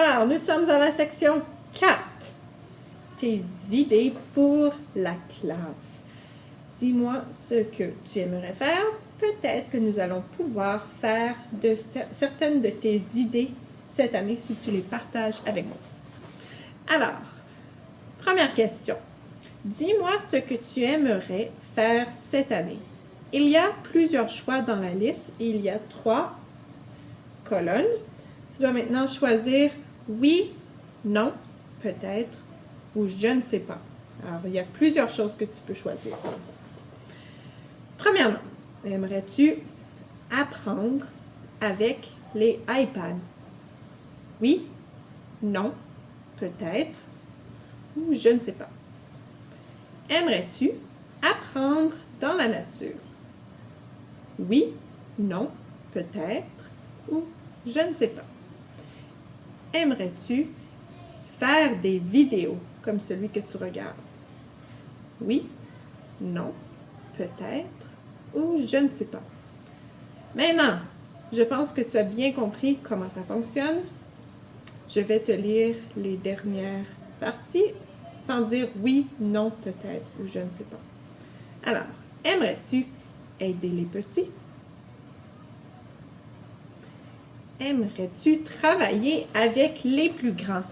Alors, nous sommes dans la section 4. Tes idées pour la classe. Dis-moi ce que tu aimerais faire. Peut-être que nous allons pouvoir faire certaines de tes idées cette année si tu les partages avec moi. Alors, première question. Dis-moi ce que tu aimerais faire cette année. Il y a plusieurs choix dans la liste. Il y a 3 colonnes. Tu dois maintenant choisir oui, non, peut-être ou je ne sais pas. Alors, il y a plusieurs choses que tu peux choisir. Premièrement, aimerais-tu apprendre avec les iPads? Oui, non, peut-être ou je ne sais pas. Aimerais-tu apprendre dans la nature? Oui, non, peut-être ou je ne sais pas. Aimerais-tu faire des vidéos comme celui que tu regardes? Oui, non, peut-être ou je ne sais pas. Maintenant, je pense que tu as bien compris comment ça fonctionne. Je vais te lire les dernières parties sans dire oui, non, peut-être ou je ne sais pas. Alors, aimerais-tu aider les petits? Aimerais-tu travailler avec les plus grands?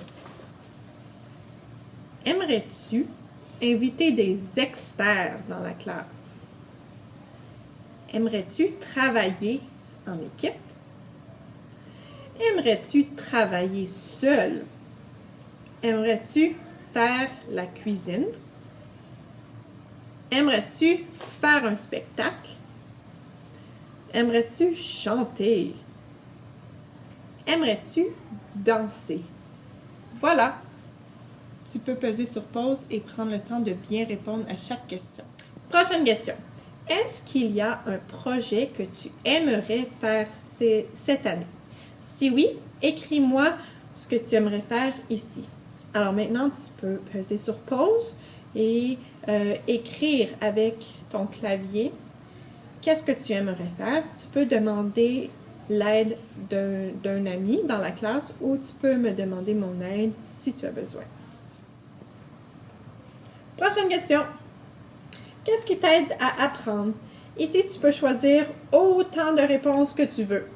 Aimerais-tu inviter des experts dans la classe? Aimerais-tu travailler en équipe? Aimerais-tu travailler seul? Aimerais-tu faire la cuisine? Aimerais-tu faire un spectacle? Aimerais-tu chanter? Aimerais-tu danser? Voilà. Tu peux peser sur pause et prendre le temps de bien répondre à chaque question. Prochaine question. Est-ce qu'il y a un projet que tu aimerais faire cette année? Si oui, écris-moi ce que tu aimerais faire ici. Alors maintenant, tu peux peser sur pause et écrire avec ton clavier qu'est-ce que tu aimerais faire. Tu peux demander l'aide d'un ami dans la classe ou tu peux me demander mon aide si tu as besoin. Prochaine question. Qu'est-ce qui t'aide à apprendre? Ici, tu peux choisir autant de réponses que tu veux.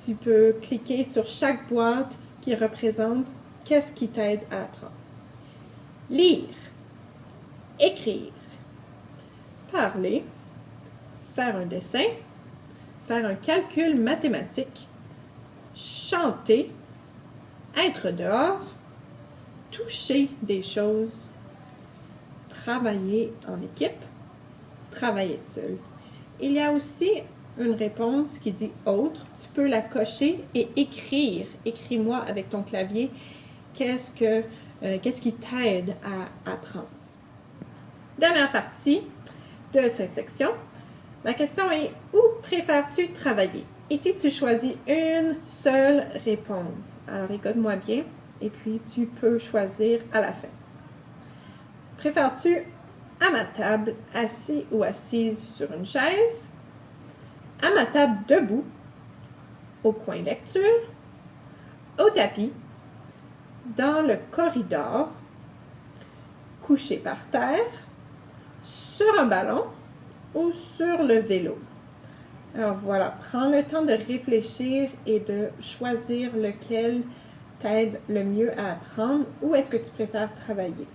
Tu peux cliquer sur chaque boîte qui représente qu'est-ce qui t'aide à apprendre. Lire, écrire, parler, faire un dessin, faire un calcul mathématique, chanter, être dehors, toucher des choses, travailler en équipe, travailler seul. Il y a aussi une réponse qui dit « Autre ». Tu peux la cocher et écrire. Écris-moi avec ton clavier qu'est-ce qui t'aide à apprendre. Dernière partie de cette section. La question est « Où préfères-tu travailler ?» Ici, tu choisis une seule réponse. Alors, écoute-moi bien et puis tu peux choisir à la fin. Préfères-tu à ma table, assis ou assise sur une chaise, à ma table debout, au coin lecture, au tapis, dans le corridor, couché par terre, sur un ballon ou sur le vélo? Alors voilà, prends le temps de réfléchir et de choisir lequel t'aide le mieux à apprendre. Où est-ce que tu préfères travailler?